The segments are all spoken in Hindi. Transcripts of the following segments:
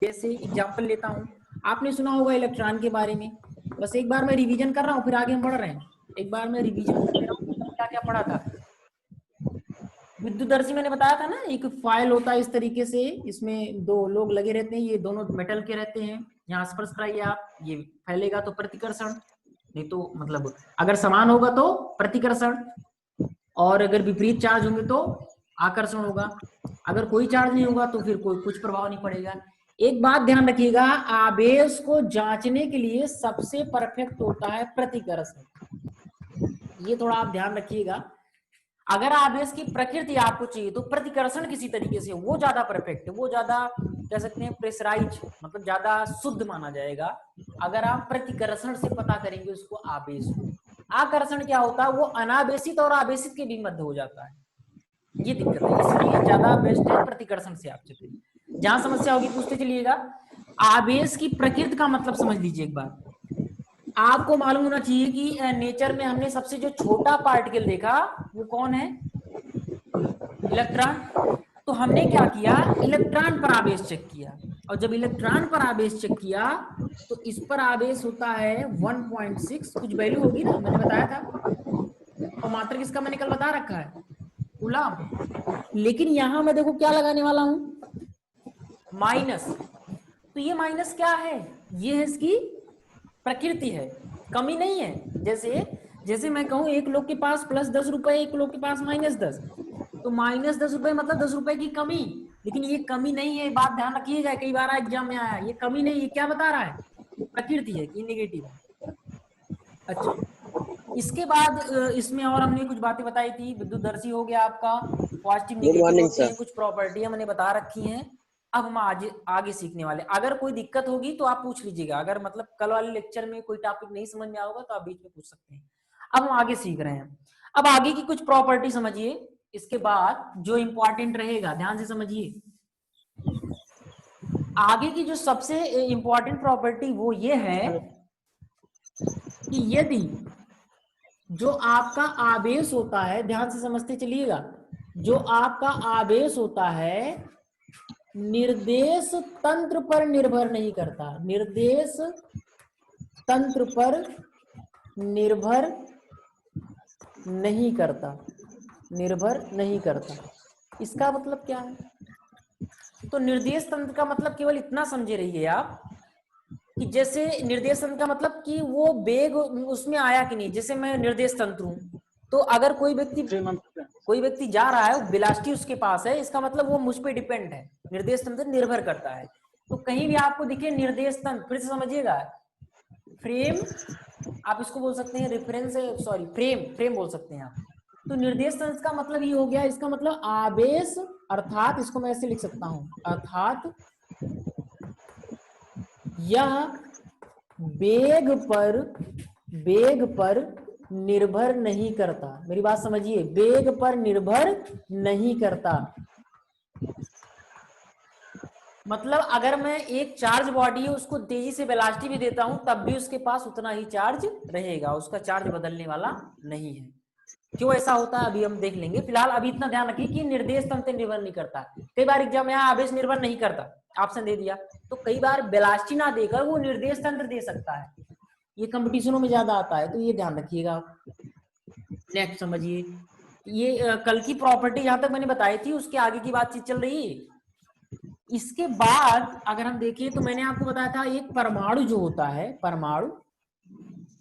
जैसे एग्जांपल लेता हूँ, आपने सुना होगा इलेक्ट्रॉन के बारे में, बस एक बार मैं रिवीजन कर रहा हूँ फिर आगे हम बढ़ रहे हैं। एक बार मैं रिवीजन कर रहा हूँ क्या क्या पढ़ा था। विद्युतदर्शी मैंने बताया था ना, एक फाइल होता है इस तरीके से, इसमें दो लोग लगे रहते हैं, ये दोनों मेटल के रहते हैं, यहाँ स्पर्श कराइए आप, ये फैलेगा तो प्रतिकर्षण, नहीं तो मतलब अगर समान होगा तो प्रतिकर्षण, और अगर विपरीत चार्ज होंगे तो आकर्षण होगा। अगर कोई चार्ज नहीं होगा तो फिर कोई कुछ प्रभाव नहीं पड़ेगा। एक बात ध्यान रखिएगा, आवेश को जांचने के लिए सबसे परफेक्ट होता है प्रतिकर्षण, ये थोड़ा आप ध्यान रखिएगा। अगर आवेश की प्रकृति आपको चाहिए तो प्रतिकर्षण किसी तरीके से वो ज्यादा परफेक्ट है, वो ज्यादा कह सकते हैं प्रेशराइज, मतलब ज्यादा शुद्ध माना जाएगा अगर आप प्रतिकर्षण से पता करेंगे उसको आवेश को। आकर्षण क्या होता है, वो अनावेशित और आवेशित के भी मध्य हो जाता है, ये दिक्कत है, इसलिए ज्यादा बेस्ट है प्रतिकर्षण से आप चलिए। जहां समस्या होगी पूछते चलिएगा। आवेश की प्रकृति का मतलब समझ लीजिए एक बार, आपको मालूम होना चाहिए कि नेचर में हमने सबसे जो छोटा पार्टिकल देखा वो कौन है, इलेक्ट्रॉन। तो हमने क्या किया, इलेक्ट्रॉन पर आवेश चेक किया, और जब इलेक्ट्रॉन पर आवेश चेक किया तो इस पर आवेश होता है 1.6, कुछ वैल्यू होगी ना, मैंने बताया था, और मात्रक इसका मैंने कल बता रखा है कूलम। लेकिन यहां मैं देखो क्या लगाने वाला हूं, माइनस। तो ये माइनस क्या है, ये है इसकी प्रकृति है, कमी नहीं है। जैसे जैसे मैं कहूं एक लोग के पास +10 रुपए, एक लोग के पास -10, तो -10 रुपए मतलब 10 रुपए की कमी, लेकिन ये कमी नहीं है, बात ध्यान रखिएगा, कई बार एग्जाम में आया, ये कमी नहीं, ये क्या बता रहा है, प्रकृति है कि नेगेटिव है। अच्छा, इसके बाद इसमें और हमने कुछ बातें बताई थी, विद्युतदर्शी हो गया आपका, पॉजिटिव नेगेटिव होते हैं, कुछ प्रॉपर्टियां मैंने बता रखी हैं। अब हम आगे सीखने वाले, अगर कोई दिक्कत होगी तो आप पूछ लीजिएगा, अगर मतलब कल वाले लेक्चर में कोई टॉपिक नहीं समझ में आओगे तो आप बीच में पूछ सकते हैं। अब हम आगे सीख रहे हैं, अब आगे की कुछ प्रॉपर्टी समझिए, इसके बाद जो इंपॉर्टेंट रहेगा ध्यान से समझिए। आगे की जो सबसे इंपॉर्टेंट प्रॉपर्टी वो ये है कि यदि जो आपका आवेश होता है, ध्यान से समझते चलिएगा, जो आपका आवेश होता है निर्देश तंत्र पर निर्भर नहीं करता, निर्देश तंत्र पर निर्भर नहीं करता, निर्भर नहीं करता। इसका मतलब क्या है, तो निर्देश तंत्र का मतलब केवल इतना समझे रहिए आप कि जैसे निर्देश तंत्र का मतलब कि वो वेग उसमें आया कि नहीं, जैसे मैं निर्देश तंत्र हूं, तो अगर कोई व्यक्ति जा रहा है, वेलोसिटी उसके पास है, इसका मतलब वो मुझ पे डिपेंड है, निर्देश तंत्र निर्भर करता है। तो कहीं भी आपको दिखे निर्देश तंत्र, फिर से समझिएगा, फ्रेम आप इसको बोल सकते हैं, रेफरेंस सॉरी फ्रेम बोल सकते हैं आप। तो निर्देश तंत्र का मतलब ये हो गया, इसका मतलब आवेश, अर्थात इसको मैं ऐसे लिख सकता हूं, अर्थात यह वेग पर निर्भर नहीं करता, मेरी बात समझिए, वेग पर निर्भर नहीं करता। मतलब अगर मैं एक चार्ज बॉडी है उसको तेजी से वेलोसिटी भी देता हूं तब भी उसके पास उतना ही चार्ज रहेगा, उसका चार्ज बदलने वाला नहीं है। क्यों ऐसा होता है अभी हम देख लेंगे, फिलहाल अभी इतना ध्यान रखिए कि निर्देश तंत्र निर्भर नहीं करता। कई बार एग्जाम में आवेश निर्भर नहीं करता ऑप्शन दे दिया, तो कई बार वेलोसिटी ना देकर वो निर्देश तंत्र दे सकता है, ये कंपटीशनों में ज्यादा आता है, तो ये ध्यान रखिएगा। नेक्स्ट समझिए, ये कल की प्रॉपर्टी जहां तक मैंने बताई थी उसके आगे की बातचीत चल रही है। इसके बाद अगर हम देखें तो मैंने आपको बताया था एक परमाणु जो होता है, परमाणु,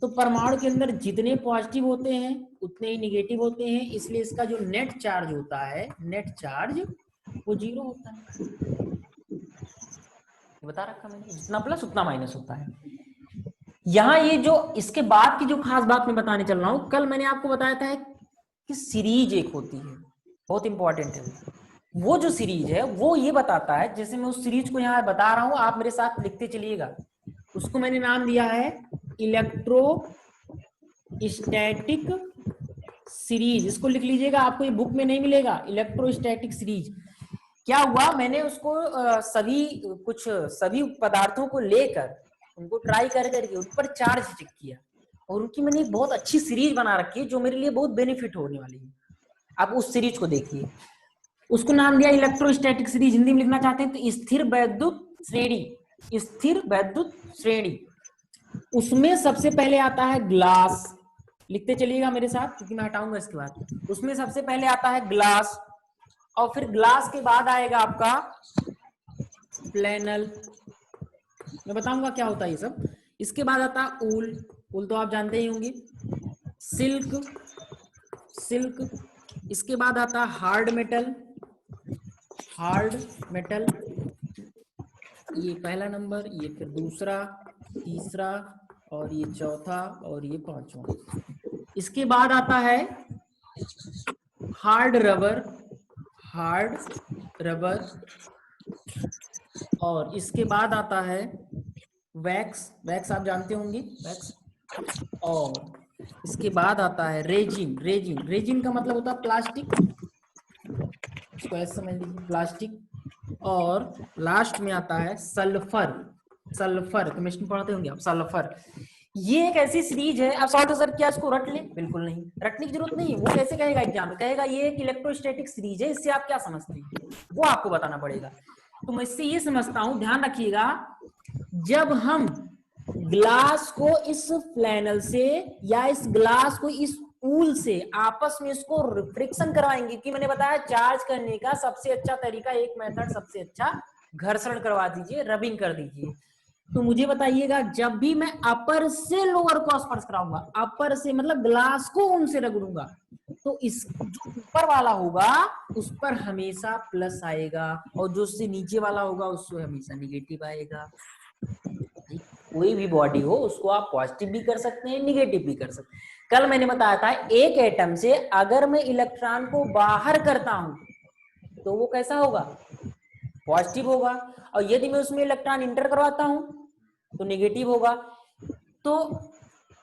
तो परमाणु के अंदर जितने पॉजिटिव होते हैं उतने ही निगेटिव होते हैं, इसलिए इसका जो नेट चार्ज होता है, नेट चार्ज वो 0 होता है, बता रखा मैंने, जितना प्लस उतना माइनस होता है। यहां ये जो इसके बाद की जो खास बात मैं बताने चल रहा हूं, कल मैंने आपको बताया था कि सीरीज एक होती है, बहुत इंपॉर्टेंट है वो जो सीरीज है वो ये बताता है, जैसे मैं उस सीरीज को यहां बता रहा हूं आप मेरे साथ लिखते चलिएगा, उसको मैंने नाम दिया है इलेक्ट्रोस्टैटिक सीरीज, इसको लिख लीजिएगा, आपको ये बुक में नहीं मिलेगा, इलेक्ट्रोस्टैटिक सीरीज। क्या हुआ, मैंने उसको सभी पदार्थों को लेकर उनको ट्राई कर करके उन पर चार्ज चेक किया, और उनकी मैंने एक बहुत अच्छी सीरीज बना रखी है जो मेरे लिए बहुत बेनिफिट होने वाली है। आप उस सीरीज को देखिए, उसको नाम दिया इलेक्ट्रोस्टैटिक सीरीज, हिंदी में लिखना चाहते हैं तो स्थिर वैद्युत श्रेणी, स्थिर वैद्युत श्रेणी, उसमें सबसे पहले आता है ग्लास, लिखते चलिएगा मेरे साथ क्योंकि मैं हटाऊंगा इसके बाद। उसमें सबसे पहले आता है ग्लास, और फिर ग्लास के बाद आएगा आपका फ्लैनल, मैं बताऊंगा क्या होता है ये सब। इसके बाद आता है ऊल, ऊल तो आप जानते ही होंगे, सिल्क, सिल्क, इसके बाद आता है हार्ड मेटल, हार्ड मेटल, ये पहला नंबर, ये फिर दूसरा, तीसरा, और ये चौथा, और ये पांचवा। इसके बाद आता है हार्ड रबर, हार्ड रबर, और इसके बाद आता है वैक्स, वैक्स आप जानते होंगे, वैक्स, और इसके बाद आता है रेजिन, रेजिन, रेजिन का मतलब होता है प्लास्टिक, इसको ऐसे समझ लीजिए प्लास्टिक, और लास्ट में आता है सल्फर, सल्फर केमिस्ट्री में पढ़ते होंगे आप, सल्फर। ये एक ऐसी सीरीज है, आप सॉल्ट सर क्या इसको रट ले, बिल्कुल नहीं, रटने की जरूरत नहीं है। वो कैसे कहेगा एग्जाम में, कहेगा ये एक इलेक्ट्रोस्टैटिक सीरीज है, इससे आप क्या समझते हैं वो आपको बताना पड़ेगा। तो मैं इससे ये समझता हूं, ध्यान रखिएगा, जब हम ग्लास को इस फ्लैनल से या इस ग्लास को इस ऊल से आपस में इसको रिफ्रिक्शन करवाएंगे, कि मैंने बताया चार्ज करने का सबसे अच्छा तरीका, एक मेथड सबसे अच्छा, घर्षण करवा दीजिए, रबिंग कर दीजिए। तो मुझे बताइएगा, जब भी मैं अपर से लोअर को स्पर्श कराऊंगा, अपर से मतलब ग्लास को उनसे रगड़ूंगा, तो इस जो ऊपर वाला होगा उस पर हमेशा प्लस आएगा, और जो उससे नीचे वाला होगा उससे हमेशा निगेटिव आएगा। कोई भी बॉडी हो उसको आप पॉजिटिव भी कर सकते हैं, निगेटिव भी कर सकते हैं। कल मैंने बताया था, एक एटम से अगर मैं इलेक्ट्रॉन को बाहर करता हूं तो वो कैसा होगा, पॉजिटिव होगा, और यदि मैं उसमें इलेक्ट्रॉन इंटर करवाता हूं तो निगेटिव होगा। तो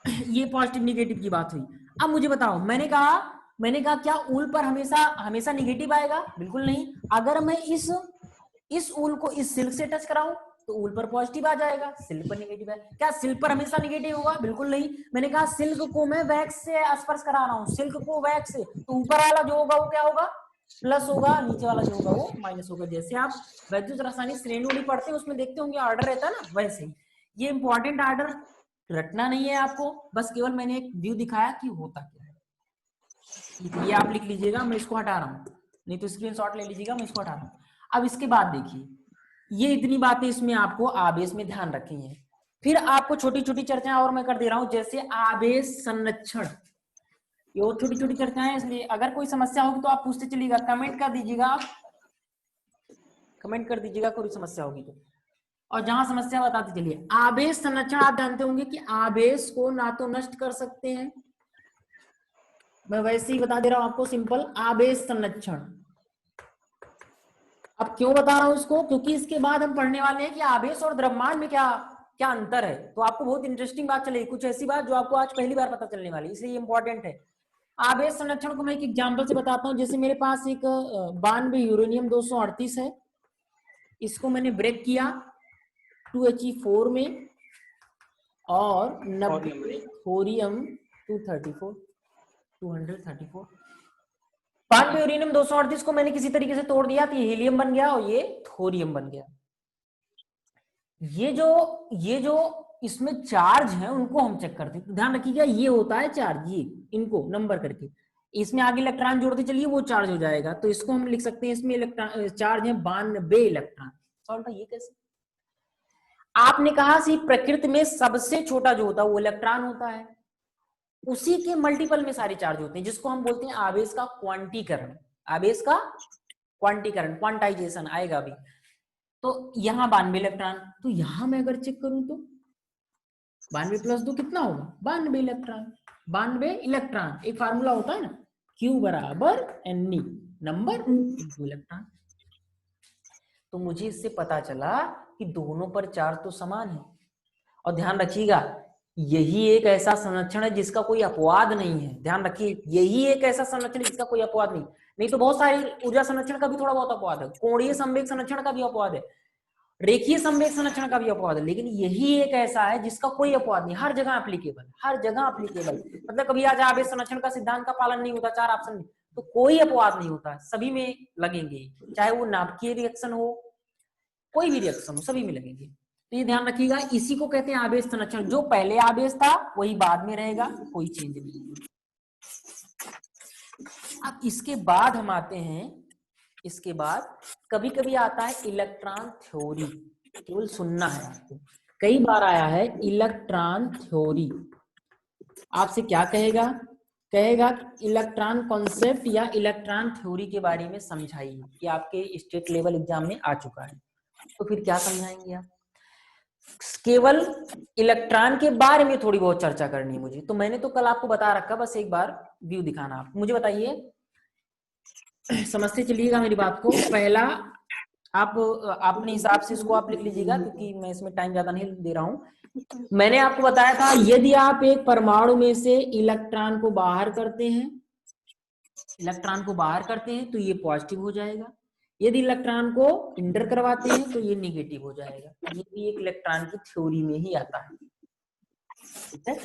ये पॉजिटिव निगेटिव की बात हुई। अब मुझे बताओ, मैंने कहा क्या ऊल पर हमेशा हमेशा निगेटिव आएगा, बिल्कुल नहीं। अगर मैं इस ऊल को इस सिल्क से टच कराऊं तो ऊल पर पॉजिटिव आ जाएगा, सिल्क पर निगेटिव है। क्या सिल्क पर हमेशा निगेटिव होगा, बिल्कुल नहीं। मैंने कहा सिल्क को मैं वैक्स से स्पर्श करा रहा हूं, सिल्क को वैक्स से, तो ऊपर वाला जो होगा वो क्या होगा, प्लस होगा, नीचे वाला जो होगा वो माइनस होगा। जैसे आप वैद्युत रासायनिक श्रेणी पढ़ते हैं उसमें देखते होंगे ऑर्डर रहता है ना, वैसे ही ये इंपॉर्टेंट ऑर्डर रटना नहीं है आपको, बस केवल मैंने एक व्यू दिखाया कि होता क्या है। ये आप लिख लीजिएगा, मैं इसको हटा रहा हूं, नहीं तो स्क्रीनशॉट ले लीजिएगा, मैं इसको हटा रहा हूं। अब इसके बाद देखिए, ये इतनी बातें इसमें आपको आवेश में ध्यान रखनी है। फिर आपको छोटी छोटी चर्चाएं और मैं कर दे रहा हूं, जैसे आवेश संरक्षण, ये और छोटी छोटी चर्चाएं, इसलिए अगर कोई समस्या होगी तो आप पूछते चलिएगा, कमेंट कर दीजिएगा, आप कमेंट कर दीजिएगा कोई समस्या होगी तो, और जहां समस्या बताते चलिए। आवेश संरक्षण आप जानते होंगे कि आवेश को ना तो नष्ट कर सकते हैं, मैं वैसे ही बता दे रहा हूं आपको सिंपल, आवेश संरक्षण। अब क्यों बता रहा हूं इसको, क्योंकि इसके बाद हम पढ़ने वाले हैं कि आवेश और द्रव्यमान में क्या क्या अंतर है, तो आपको बहुत इंटरेस्टिंग बात चलेगी, कुछ ऐसी बात जो आपको आज पहली बार पता चलने वाली, इसलिए इंपॉर्टेंट है। आवेश संरक्षण को मैं एक एग्जांपल से बताता हूं, जैसे मेरे पास एक 92 यूरेनियम 238 है, इसको मैंने ब्रेक किया 2He4 में, और 90 थोरियम 234, 92 यूरेनियम 238 को मैंने किसी तरीके से तोड़ दिया तो ये हीलियम बन गया और ये थोरियम बन गया। ये जो इसमें चार्ज है उनको हम चेक करते हैं, तो ध्यान रखिएगा ये होता है चार्ज, ये इनको नंबर करके इसमें आगे इलेक्ट्रॉन जोड़ते चलिए वो चार्ज हो जाएगा, तो इसको हम लिख सकते हैं, इसमें इलेक्ट्रॉन चार्ज है 92 इलेक्ट्रॉन। सॉल्व ये कैसे, आपने कहा सी प्रकृति में सबसे छोटा जो होता है वो इलेक्ट्रॉन होता है, उसी के मल्टीपल में सारे चार्ज होते हैं, जिसको हम बोलते हैं आवेश का क्वांटीकरण, आवेश का क्वांटीकरण, क्वांटाइजेशन आएगा अभी। तो यहाँ 92 इलेक्ट्रॉन, तो यहां मैं अगर चेक करूं तो 92 प्लस 2 कितना होगा, 92 इलेक्ट्रॉन, 92 इलेक्ट्रॉन, एक फार्मूला होता है ना, Q बराबर N नंबर इनटू इलेक्ट्रॉन। तो मुझे इससे पता चला कि दोनों पर चार्ज तो समान है, और ध्यान रखिएगा यही एक ऐसा संरक्षण है जिसका कोई अपवाद नहीं है, ध्यान रखिए यही एक ऐसा संरक्षण है जिसका कोई अपवाद नहीं तो बहुत सारी ऊर्जा संरक्षण का भी थोड़ा बहुत अपवाद है, कोणीय संवेग संरक्षण का भी अपवाद है, रेखीय संवेग संरक्षण का भी अपवाद है, लेकिन यही एक ऐसा है जिसका कोई अपवाद नहीं, हर जगह एप्लीकेबल, हर जगह एप्लीकेबल। मतलब कभी आज आवेश संरक्षण का सिद्धांत का पालन नहीं होता, 4 ऑप्शन में तो कोई अपवाद नहीं होता, सभी में लगेंगे, चाहे वो नाभिकीय रिएक्शन हो, कोई भी रिएक्शन हो सभी में लगेंगे। तो ये ध्यान रखिएगा, इसी को कहते हैं आवेश संरक्षण। जो पहले आवेश था वही बाद में रहेगा, कोई चेंज नहीं होगा। अब इसके बाद हम आते हैं, इसके बाद कभी कभी आता है इलेक्ट्रॉन थ्योरी। केवल सुनना है आपको, कई बार आया है इलेक्ट्रॉन थ्योरी। आपसे क्या कहेगा, कहेगा इलेक्ट्रॉन कॉन्सेप्ट या इलेक्ट्रॉन थ्योरी के बारे में समझाइए, कि आपके स्टेट लेवल एग्जाम में आ चुका है। तो फिर क्या समझाएंगे आप? केवल इलेक्ट्रॉन के बारे में थोड़ी बहुत चर्चा करनी है मुझे। तो मैंने तो कल आपको बता रखा, बस एक बार व्यू दिखाना। आप मुझे बताइए, समझते चलिएगा मेरी बात को। पहला आप अपने हिसाब से इसको आप लिख लीजिएगा, क्योंकि मैं इसमें टाइम ज्यादा नहीं दे रहा हूं। मैंने आपको बताया था, यदि आप एक परमाणु में से इलेक्ट्रॉन को बाहर करते हैं, इलेक्ट्रॉन को बाहर करते हैं तो ये पॉजिटिव हो जाएगा। यदि इलेक्ट्रॉन को इंटर करवाते हैं तो ये निगेटिव हो जाएगा। ये भी एक इलेक्ट्रॉन की थ्योरी में ही आता है, ठीक है।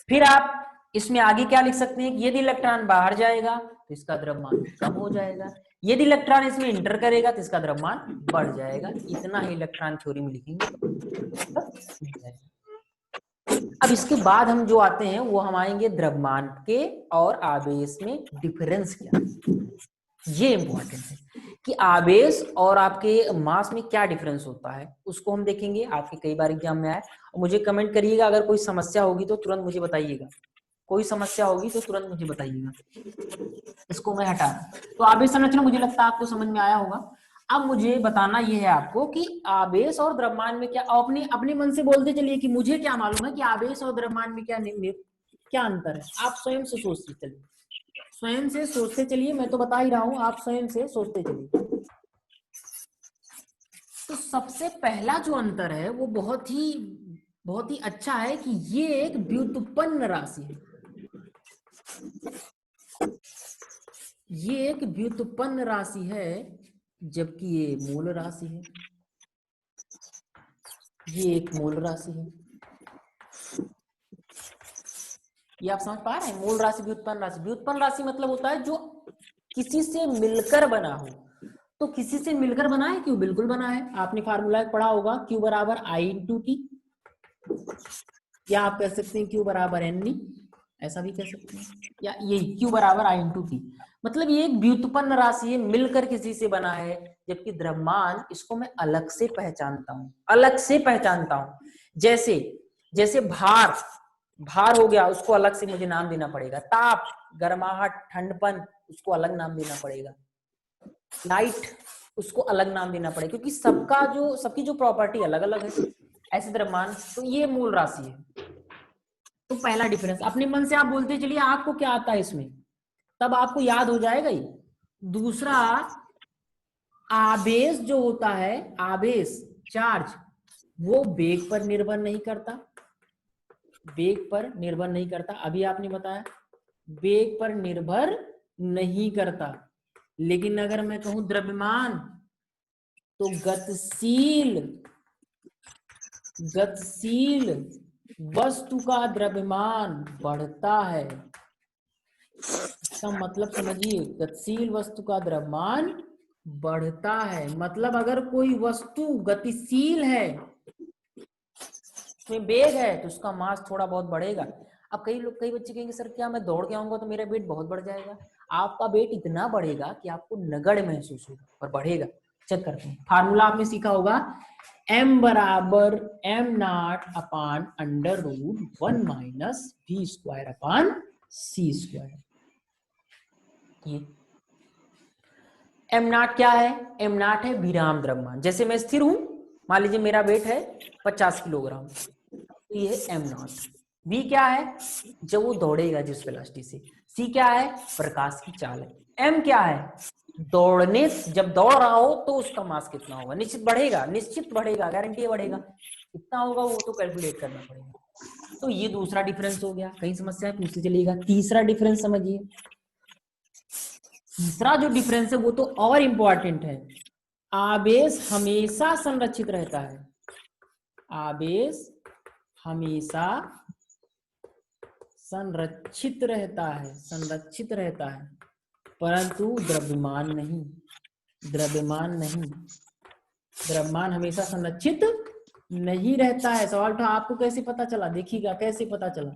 फिर आप इसमें आगे क्या लिख सकते हैं कि यदि इलेक्ट्रॉन बाहर जाएगा तो इसका द्रव्यमान कम हो जाएगा, यदि इलेक्ट्रॉन इसमें इंटर करेगा तो इसका द्रव्यमान बढ़ जाएगा। इतना ही इलेक्ट्रॉन थ्योरी में लिखेंगे। अब इसके बाद हम जो आते हैं वो हम आएंगे द्रव्यमान के और आवेश में डिफरेंस क्या है। ये इंपॉर्टेंट है कि आवेश और आपके मास में क्या डिफरेंस होता है, उसको हम देखेंगे। आपके कई बार एग्जाम में आए। मुझे कमेंट करिएगा, अगर कोई समस्या होगी तो तुरंत मुझे बताइएगा, कोई समस्या होगी तो तुरंत मुझे बताइएगा। इसको मैं हटा दूं। तो आवेश संरचना मुझे लगता है आपको समझ में आया होगा। अब मुझे बताना यह है आपको कि आवेश और द्रव्यमान में क्या, अपने अपने मन से बोलते चलिए कि मुझे क्या मालूम है कि आवेश और द्रव्यमान में क्या अंतर है। आप स्वयं से सोचते चलिए, स्वयं से सोचते चलिए, मैं तो बता ही रहा हूं, आप स्वयं से सोचते चलिए। तो सबसे पहला जो अंतर है वो बहुत ही अच्छा है कि ये एक व्युत्पन्न राशि है। ये एक व्युत्पन्न राशि है, जबकि ये मूल राशि है। ये एक मूल राशि है। ये आप समझ पा रहे हैं? मूल राशि, व्युत्पन्न राशि। व्युत्पन्न राशि मतलब होता है जो किसी से मिलकर बना हो। तो किसी से मिलकर बना है, क्यों? बिल्कुल बना है। आपने फार्मूला पढ़ा होगा, Q बराबर I इंटू टी, या आप कह सकते हैं Q बराबर NE, ऐसा भी कह सकते हैं, या ये Q बराबर I इंटू टी। मतलब ये एक व्युत्पन्न राशि है, मिलकर किसी से बना है। जबकि द्रव्यमान, इसको मैं अलग से पहचानता हूं, अलग से पहचानता हूं। जैसे जैसे भार, भार हो गया, उसको अलग से मुझे नाम देना पड़ेगा। ताप, गर्माहट, ठंडपन, उसको अलग नाम देना पड़ेगा। लाइट, उसको अलग नाम देना पड़ेगा, क्योंकि सबकी जो प्रॉपर्टी अलग अलग है। ऐसे द्रव्यमान, तो ये मूल राशि है। तो पहला डिफरेंस, अपने मन से आप बोलते चलिए आपको क्या आता है इसमें, तब आपको याद हो जाएगा ही। दूसरा, आवेश जो होता है, आवेश, चार्ज, वो वेग पर निर्भर नहीं करता, वेग पर निर्भर नहीं करता। अभी आपने बताया वेग पर निर्भर नहीं करता। लेकिन अगर मैं कहूं द्रव्यमान, तो गतिशील वस्तु का द्रव्यमान बढ़ता है। इसका मतलब समझिए, गतिशील वस्तु का द्रव्यमान बढ़ता है। मतलब अगर कोई वस्तु गतिशील है, उसमें वेग है, तो उसका मास थोड़ा बहुत बढ़ेगा। अब कई बच्चे कहेंगे सर क्या मैं दौड़ के आऊंगा तो मेरा वेट बहुत बढ़ जाएगा? आपका वेट इतना बढ़ेगा कि आपको नगण्य महसूस होगा, पर बढ़ेगा। चेक करते हैं, फार्मूला आपने सीखा होगा, m बराबर m0 upon under root 1 minus v square upon c square. ये m0 क्या है? m0 है विराम द्रव्यमान। जैसे मैं स्थिर हूं, मान लीजिए मेरा वेट है 50 किलोग्राम, तो ये m0। v क्या है? जब वो दौड़ेगा जिस वेलोसिटी से। c क्या है? प्रकाश की चाल है। m क्या है? दौड़ने, जब दौड़ रहा हो तो उसका मास कितना होगा? निश्चित बढ़ेगा, निश्चित बढ़ेगा, गारंटी बढ़ेगा। कितना होगा वो तो कैलकुलेट करना पड़ेगा। तो ये दूसरा डिफरेंस हो गया। कहीं समस्या है पूछते चलिएगा। तीसरा डिफरेंस समझिए, तीसरा जो डिफरेंस है वो तो और इंपॉर्टेंट है। आवेश हमेशा संरक्षित रहता है, आवेश हमेशा संरक्षित रहता है, संरक्षित रहता है, परंतु द्रव्यमान नहीं, द्रव्यमान नहीं। द्रव्यमान हमेशा संरक्षित नहीं रहता है। सवाल था आपको कैसे पता चला, देखिएगा कैसे पता चला,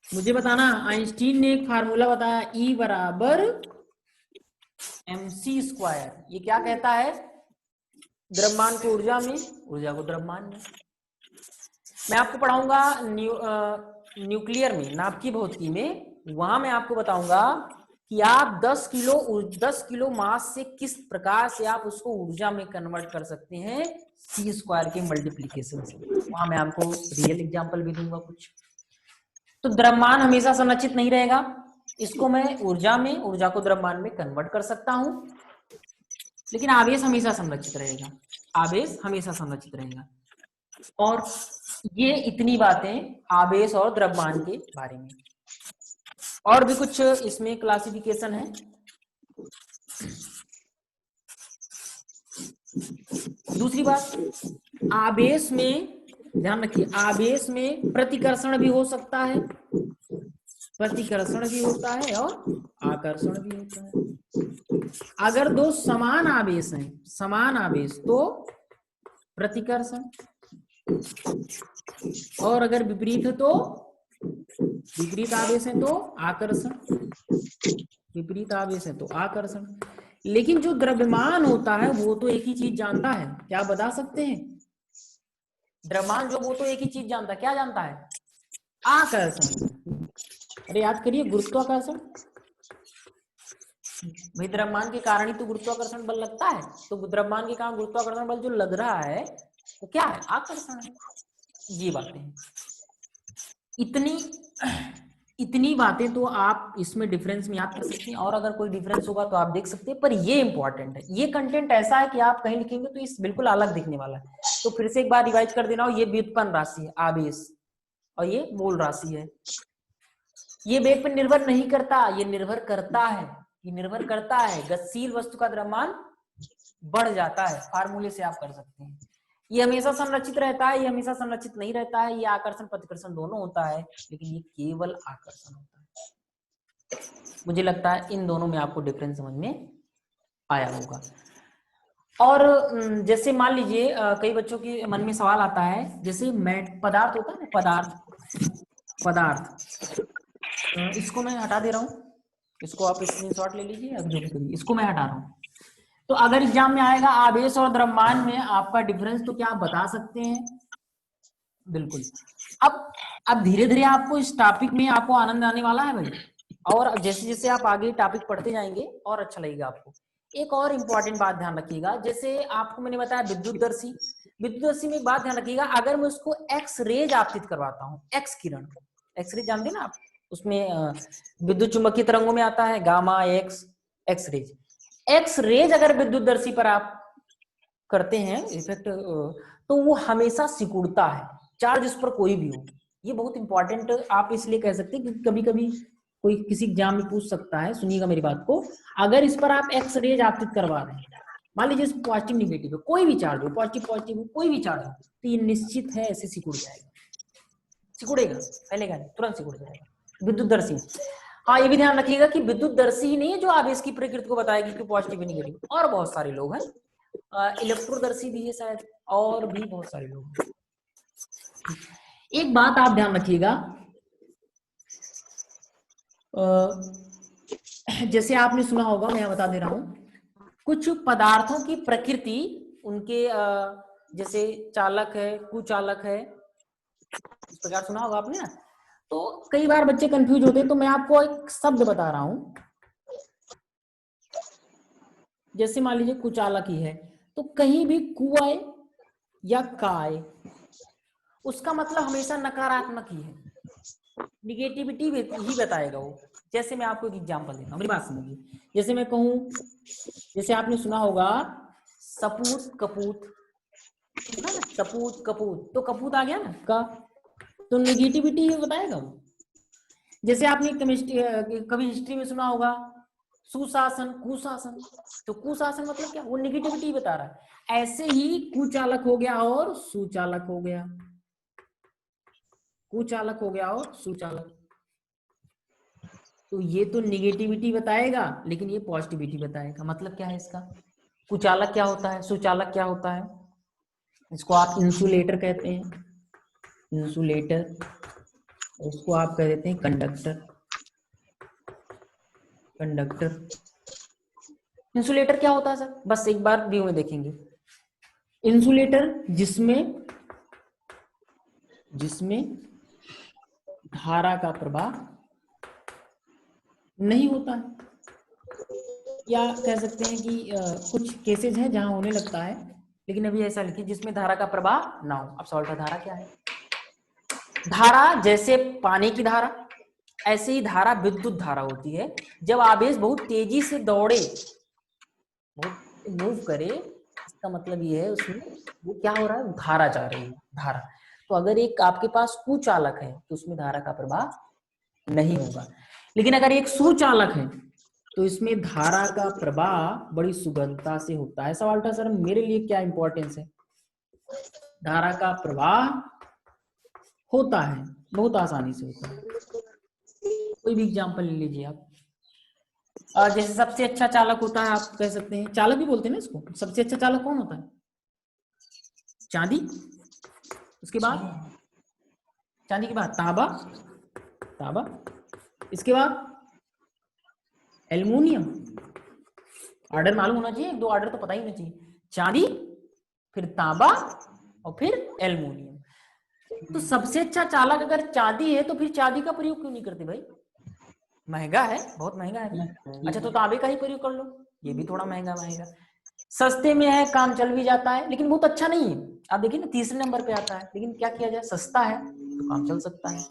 मुझे बताना। आइंस्टीन ने एक फार्मूला बताया, E बराबर mc²। ये क्या कहता है, द्रव्यमान को ऊर्जा में, ऊर्जा को द्रव्यमान में। मैं आपको पढ़ाऊंगा न्यूक्लियर में, नाभिकीय भौतिकी में, वहां मैं आपको बताऊंगा कि आप 10 किलो मास से किस प्रकार से आप उसको ऊर्जा में कन्वर्ट कर सकते हैं c² के मल्टीप्लीकेशन से। वहां मैं आपको रियल एग्जांपल भी दूंगा कुछ। तो द्रव्यमान हमेशा संरक्षित नहीं रहेगा, इसको मैं ऊर्जा में, ऊर्जा को द्रव्यमान में कन्वर्ट कर सकता हूं, लेकिन आवेश हमेशा संरक्षित रहेगा, आवेश हमेशा संरक्षित रहेगा। और ये इतनी बातें आवेश और द्रव्यमान के बारे में। और भी कुछ इसमें क्लासिफिकेशन है। दूसरी बात, आवेश में ध्यान रखिए, आवेश में प्रतिकर्षण भी हो सकता है, प्रतिकर्षण भी होता है और आकर्षण भी होता है। अगर दो समान आवेश हैं, समान आवेश, तो प्रतिकर्षण, और अगर विपरीत है तो, विपरीत आवेश है तो आकर्षण, विपरीत आवेश है तो आकर्षण। लेकिन जो द्रव्यमान होता है वो तो एक ही चीज जानता है, क्या बता सकते हैं? द्रव्यमान जो, वो तो एक ही चीज जानता है, क्या जानता है? आकर्षण। अरे याद करिए, गुरुत्वाकर्षण, भाई द्रव्यमान के कारण ही तो गुरुत्वाकर्षण बल लगता है, तो द्रव्यमान के कारण गुरुत्वाकर्षण बल जो लग रहा है वो क्या है? आकर्षण है। ये बातें हैं, इतनी बातें तो आप इसमें डिफरेंस में याद कर सकते हैं, और अगर कोई डिफरेंस होगा तो आप देख सकते हैं। पर ये इंपॉर्टेंट है, ये कंटेंट ऐसा है कि आप कहीं लिखेंगे तो इस बिल्कुल अलग दिखने वाला है। तो फिर से एक बार रिवाइज कर देना हो, ये व्युत्पन्न राशि है आवेश, और ये मूल राशि है। ये वेग पर निर्भर नहीं करता, ये निर्भर करता है, ये निर्भर करता है। गतिशील वस्तु का द्रव्यमान बढ़ जाता है, फार्मूले से आप कर सकते हैं। ये हमेशा संरक्षित रहता है, ये हमेशा संरक्षित नहीं रहता है। ये आकर्षण प्रतिकर्षण दोनों होता है, लेकिन ये केवल आकर्षण होता है। मुझे लगता है इन दोनों में आपको डिफरेंस समझ में आया होगा। और जैसे मान लीजिए कई बच्चों के मन में सवाल आता है, जैसे पदार्थ होता है ना, पदार्थ, इसको मैं हटा दे रहा हूं, इसको आप स्क्रीनशॉट ले लीजिए, अब जो भी करिए, इसको मैं हटा रहा हूं। तो अगर एग्जाम में आएगा आवेश और द्रव्यमान में आपका डिफरेंस, तो क्या आप बता सकते हैं? बिल्कुल। अब धीरे धीरे आपको इस टॉपिक में आपको आनंद आने वाला है भाई, और जैसे जैसे आप आगे टॉपिक पढ़ते जाएंगे और अच्छा लगेगा आपको। एक और इंपॉर्टेंट बात ध्यान रखिएगा, जैसे आपको मैंने बताया विद्युतदर्शी, विद्युतदर्शी में एक बात ध्यान रखिएगा, अगर मैं उसको एक्स रेज आपतित करवाता हूँ, एक्स किरण, एक्स रेज जानते हैं ना आप, उसमें विद्युत चुंबकीय तरंगों में आता है gamma, X rays. X rays अगर विद्युतदर्शी पर आप करते हैं इफेक्ट, तो वो हमेशा सिकुड़ता है, चार्ज उस पर कोई भी हो। ये बहुत इंपॉर्टेंट आप इसलिए कह सकते हैं क्योंकि कभी कभी कोई किसी एग्जाम में पूछ सकता है, सुनिएगा मेरी बात को, अगर इस पर आप एक्स रेज आपतित करवा रहे हैं, मान लीजिए पॉजिटिव निगेटिव हो, कोई भी चार्ज हो, पॉजिटिव पॉजिटिव हो, कोई भी चार्ज हो, तो ये निश्चित है ऐसे सिकुड़ जाएगा, सिकुड़ेगा, फैलेगा नहीं, तुरंत सिकुड़ जाएगा विद्युतदर्शी। हाँ, ये भी ध्यान रखिएगा कि विद्युतदर्शी ही नहीं है जो आवेश की प्रकृति को बताएगी कि पॉजिटिव निगेटिव, और बहुत सारे लोग हैं, इलेक्ट्रोदर्शी भी है शायद, और भी बहुत सारे लोग हैं। एक बात आप ध्यान रखिएगा, जैसे आपने सुना होगा, मैं बता दे रहा हूं, कुछ पदार्थों की प्रकृति उनके जैसे चालक है, कुचालक है, इस प्रकार सुना होगा आपने ना। तो कई बार बच्चे कंफ्यूज होते हैं, तो मैं आपको एक शब्द बता रहा हूं, जैसे मान लीजिए कुचालक ही है, तो कहीं भी कु आए या का आए, उसका मतलब हमेशा नकारात्मक ही है, निगेटिविटी ही बताएगा वो। जैसे मैं आपको एक एग्जांपल देता हूँ, मेरी बात समझिए, जैसे मैं कहूँ, जैसे आपने सुना होगा सपूत कपूत, सुना ना, सपूत कपूत, तो कपूत आ गया ना का, तो निगेटिविटी ही बताएगा वो। जैसे आपने कभी हिस्ट्री में सुना होगा सुशासन कुशासन, तो कुशासन मतलब क्या, वो निगेटिविटी बता रहा है। ऐसे ही कुचालक हो गया और सुचालक हो गया, कुचालक हो गया और सुचालक, तो ये तो निगेटिविटी बताएगा, लेकिन ये पॉजिटिविटी बताएगा। मतलब क्या है इसका, कुचालक क्या होता है, सुचालक क्या होता है? इसको आप इंसुलेटर कहते हैं, इंसुलेटर। इसको आप कह देते हैं कंडक्टर, कंडक्टर। इंसुलेटर क्या होता है सर? बस एक बार व्यू में देखेंगे। इंसुलेटर जिसमें धारा का प्रवाह नहीं होता है, या कह सकते हैं कि कुछ केसेस हैं जहां होने लगता है, लेकिन अभी ऐसा लिखिए जिसमें धारा का प्रवाह ना हो। अब सवाल था धारा क्या है? धारा जैसे पानी की धारा, ऐसे ही धारा विद्युत धारा होती है। जब आवेश बहुत तेजी से दौड़े, बहुत मूव करे, इसका मतलब ये है उसमें वो क्या हो रहा है, धारा जा रही है, धारा। तो अगर एक आपके पास कुचालक है तो उसमें धारा का प्रवाह नहीं होगा, लेकिन अगर एक सुचालक है तो इसमें धारा का प्रवाह बड़ी सुगमता से होता है। सवाल था सर मेरे लिए क्या इंपॉर्टेंस है? धारा का प्रवाह होता है, बहुत आसानी से होता है। कोई भी एग्जांपल ले लीजिए आप। जैसे सबसे अच्छा चालक होता है, आप कह सकते हैं, चालक भी बोलते हैं ना इसको, सबसे अच्छा चालक कौन होता है? चांदी। उसके बाद चांदी के बाद तांबा, तांबा। इसके बाद एल्युमिनियम। ऑर्डर मालूम होना चाहिए, दो ऑर्डर तो पता ही होना चाहिए। चांदी, फिर तांबा, और फिर एल्युमिनियम। तो सबसे अच्छा चालक अगर चांदी है तो फिर चांदी का प्रयोग क्यों नहीं करते भाई? महंगा है, बहुत महंगा है। अच्छा तो तांबे का ही प्रयोग कर लो, ये भी थोड़ा महंगा महंगा, सस्ते में है, काम चल भी जाता है, लेकिन बहुत अच्छा नहीं है। आप देखिए ना तीसरे नंबर पे आता है, लेकिन क्या किया जाए, सस्ता है तो काम चल सकता है।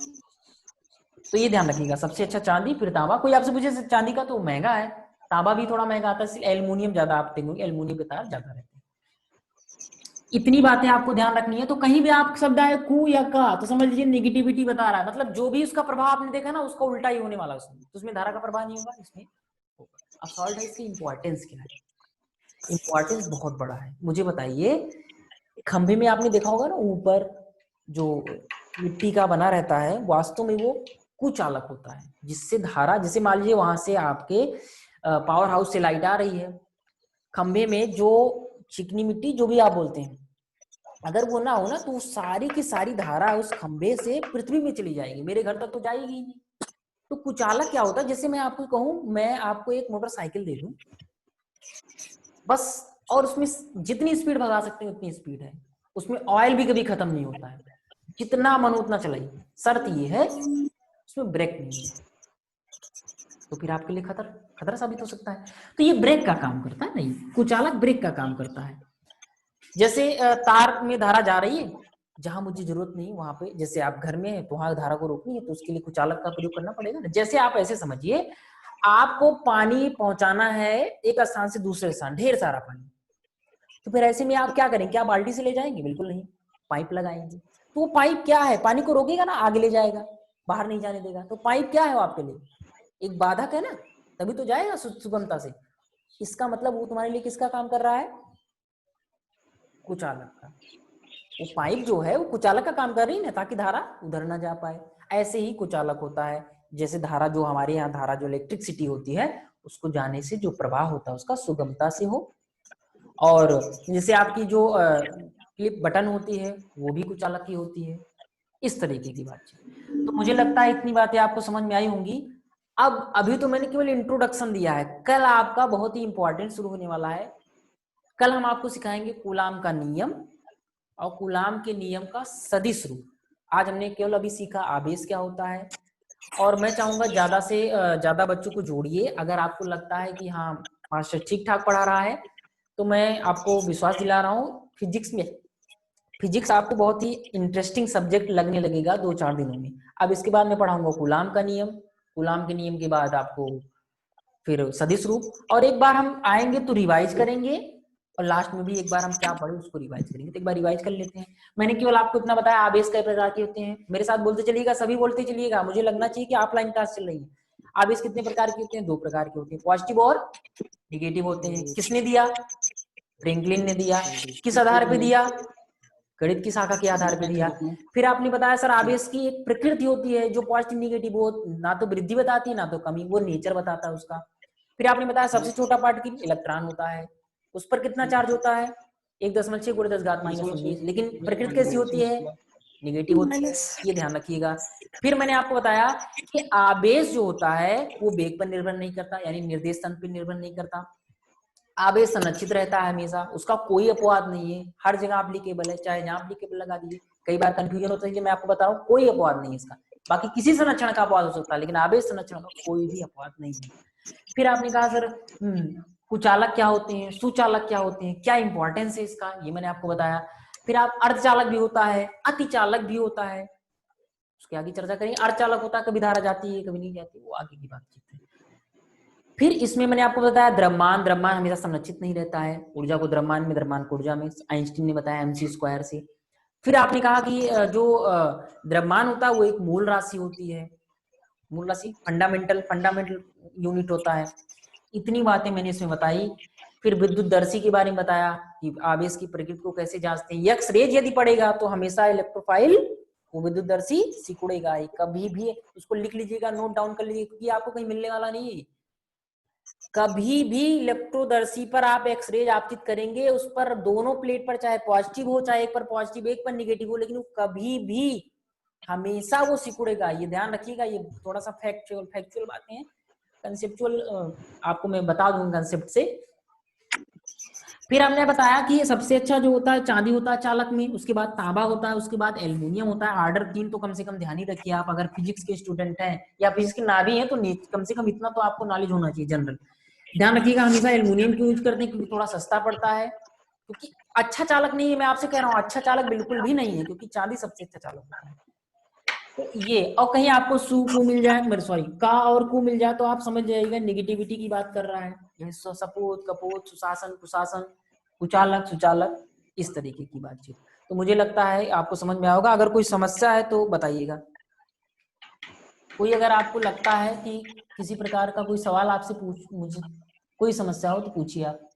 तो ये ध्यान रखिएगा, सबसे अच्छा चांदी फिर तांबा। कोई आपसे पूछे चांदी का तो महंगा है, तांबा भी थोड़ा महंगा आता है, इसलिए एल्युमिनियम ज्यादा आप देंगे, एल्युमिनियम के तार ज्यादा रहते हैं। इतनी बातें आपको ध्यान रखनी है। तो कहीं भी आप शब्द आए कु या का तो समझ लीजिए नेगेटिविटी बता रहा है, मतलब जो भी उसका प्रभाव आपने देखा ना उसका उल्टा ही होने वाला उसमें, तो उसमें धारा का प्रभाव नहीं होगा, इसमें होगा। अब सॉल्ट है, इसकी इंपॉर्टेंस क्या है? इंपॉर्टेंस बहुत बड़ा है। मुझे बताइए, खंभे में आपने देखा होगा ना ऊपर जो मिट्टी का बना रहता है, वास्तव में वो कुचालक होता है, जिससे धारा, जैसे मान लीजिए वहां से आपके पावर हाउस से लाइट आ रही है, खंभे में जो चिकनी मिट्टी जो भी आप बोलते हैं, अगर वो ना हो ना तो सारी की सारी धारा उस खंभे से पृथ्वी में चली जाएगी, मेरे घर तक तो जाएगी ही नहीं। तो कुचालक क्या होता है, जैसे मैं आपको कहूं, मैं आपको एक मोटरसाइकिल दे दूं बस, और उसमें जितनी स्पीड भगा सकते हैं उतनी स्पीड है, उसमें ऑयल भी कभी खत्म नहीं होता है, जितना मन उतना चलाइए, शर्त ये है उसमें ब्रेक नहीं है, तो फिर आपके लिए खतरा साबित हो सकता है। तो ये ब्रेक का काम करता है, नहीं, कुचालक ब्रेक का काम करता है। जैसे तार में धारा जा रही है, जहां मुझे जरूरत नहीं वहां पे, जैसे आप घर में है तो वहां धारा को रोकनी है, तो उसके लिए कुचालक का प्रयोग करना पड़ेगा ना। जैसे आप ऐसे समझिए, आपको पानी पहुंचाना है एक स्थान से दूसरे स्थान, ढेर सारा पानी, तो फिर ऐसे में आप क्या करेंगे, क्या बाल्टी से ले जाएंगे? बिल्कुल नहीं, पाइप लगाएंगे। तो वो पाइप क्या है, पानी को रोकेगा ना, आगे ले जाएगा, बाहर नहीं जाने देगा। तो पाइप क्या है वो आपके लिए, एक बाधक है ना, तभी तो जाएगा सुगमता से। इसका मतलब वो तुम्हारे लिए किसका काम कर रहा है, कुचालक का। वो पाइप जो है वो कुचालक का काम कर रही है ना, ताकि धारा उधर ना जा पाए। ऐसे ही कुचालक होता है, जैसे धारा जो हमारे यहाँ धारा जो इलेक्ट्रिसिटी होती है, उसको जाने से जो प्रवाह होता है उसका सुगमता से हो। और जैसे आपकी जो क्लिप बटन होती है वो भी कुचालक की होती है, इस तरीके की बातचीत। तो मुझे लगता है इतनी बातें आपको समझ में आई होंगी। अब अभी तो मैंने केवल इंट्रोडक्शन दिया है, कल आपका बहुत ही इंपॉर्टेंट शुरू होने वाला है। कल हम आपको सिखाएंगे कूलाम का नियम और कूलाम के नियम का सदिश रूप। आज हमने केवल अभी सीखा आवेश क्या होता है, और मैं चाहूंगा ज्यादा से ज्यादा बच्चों को जोड़िए। अगर आपको लगता है कि हाँ मास्टर ठीक ठाक पढ़ा रहा है, तो मैं आपको विश्वास दिला रहा हूँ, फिजिक्स आपको बहुत ही इंटरेस्टिंग सब्जेक्ट लगने लगेगा 2-4 दिनों में। अब इसके बाद मैं पढ़ाऊंगा कूलाम का नियम, कूलाम के नियम के बाद आपको फिर सदिश रूप, और एक बार हम आएंगे तो रिवाइज करेंगे, और लास्ट में भी एक बार हम क्या पढ़े उसको रिवाइज करेंगे। तो एक बार रिवाइज कर लेते हैं। मैंने केवल आपको इतना बताया आवेश कई प्रकार के होते हैं, मेरे साथ बोलते चलिएगा, सभी बोलते चलिएगा, मुझे लगना चाहिए कि ऑफलाइन क्लास चल रही है। आवेश कितने प्रकार के होते हैं, 2 प्रकार के होते हैं, पॉजिटिव और निगेटिव होते हैं। किसने दिया, फ्रैंकलिन ने दिया। किस आधार पे दिया, गणित की शाखा के आधार पे दिया। फिर आपने बताया सर आवेश की एक प्रकृति होती है जो पॉजिटिव निगेटिव, वो ना तो वृद्धि बताती है ना तो कमी, वो नेचर बताता है उसका। फिर आपने बताया सबसे छोटा पार्टिकल इलेक्ट्रॉन होता है, उस पर कितना चार्ज होता है? 1.6 × 10⁻19, लेकिन प्रकृति कैसी होती है? नेगेटिव होती है, ये ध्यान रखिएगा। फिर मैंने आपको बताया कि आवेश जो होता है वो वेग पर निर्भर नहीं करता, यानी निर्देशांक पर निर्भर नहीं करता। आवेश संरक्षित रहता है हमेशा, उसका कोई अपवाद नहीं है, हर जगह एप्लीकेबल है, चाहे जहां एप्लीकेबल लगा दीजिए। कई बार कंफ्यूजन होता है कि मैं आपको बता रहा हूँ कोई अपवाद नहीं है इसका, बाकी किसी संरक्षण का अपवाद हो सकता है लेकिन आवेश संरक्षण का कोई भी अपवाद नहीं है। फिर आपने कहा सर कुचालक क्या होते हैं, सुचालक क्या होते हैं, क्या इंपॉर्टेंस है इसका, ये मैंने आपको बताया। फिर आप अर्धचालक भी होता है, अतिचालक भी होता है, उसके आगे चर्चा करेंगे। अर्धचालक होता है कभी धारा जाती है कभी नहीं जाती, वो आगे की बातचीत है। फिर इसमें मैंने आपको बताया द्रव्यमान हमेशा संरक्षित नहीं रहता है, ऊर्जा को द्रव्यमान में, द्रव्यमान को ऊर्जा में, आइंस्टीन ने बताया mc² से। फिर आपने कहा कि जो द्रव्यमान होता है वो एक मूल राशि होती है, मूल राशि फंडामेंटल यूनिट होता है। इतनी बातें मैंने इसमें बताई। फिर विद्युतदर्शी के बारे में बताया कि आवेश की प्रकृति को कैसे जांचते हैं। एक्स रेज यदि पड़ेगा तो हमेशा इलेक्ट्रोफाइल वो विद्युतदर्शी सिकुड़ेगा, कभी भी उसको लिख लीजिएगा, नोट डाउन कर लीजिएगा, क्योंकि आपको कहीं मिलने वाला नहीं है। कभी भी इलेक्ट्रोदर्शी पर आप एक्सरे आपचित करेंगे, उस पर दोनों प्लेट पर चाहे पॉजिटिव हो, चाहे एक पर पॉजिटिव एक पर निगेटिव हो, लेकिन वो कभी भी हमेशा वो सिकुड़ेगा, ये ध्यान रखिएगा। ये थोड़ा सा फैक्चुअल बातें हैं, कंसेप्चुअल आपको मैं बता दूंगा कंसेप्ट से। फिर हमने बताया कि सबसे अच्छा जो होता है चांदी होता है चालक में, उसके बाद तांबा होता है, उसके बाद एल्युमिनियम होता है। ऑर्डर 3 तो कम से कम ध्यान ही रखिए आप, अगर फिजिक्स के स्टूडेंट हैं या फिजिक्स के ना भी हैं तो कम से कम इतना तो आपको नॉलेज होना चाहिए जनरल। ध्यान रखिएगा हमेशा एल्युमिनियम क्यों यूज करते हैं, क्योंकि थोड़ा सस्ता पड़ता है, क्योंकि अच्छा चालक नहीं है, मैं आपसे कह रहा हूँ अच्छा चालक बिल्कुल भी नहीं है, क्योंकि चांदी सबसे अच्छा चालक होता है। तो ये, और कहीं आपको सु को मिल जाए, सॉरी का और को मिल जाए तो आप समझ जाइएगा नेगेटिविटी की बात कर रहा है। सपोत कपोत सुशासन कुशासन कुचालक सुचालक इस तरीके की बातचीत। तो मुझे लगता है आपको समझ में आएगा। अगर कोई समस्या है तो बताइएगा। कोई अगर आपको लगता है कि किसी प्रकार का कोई सवाल आपसे मुझे कोई समस्या हो तो पूछिए आप।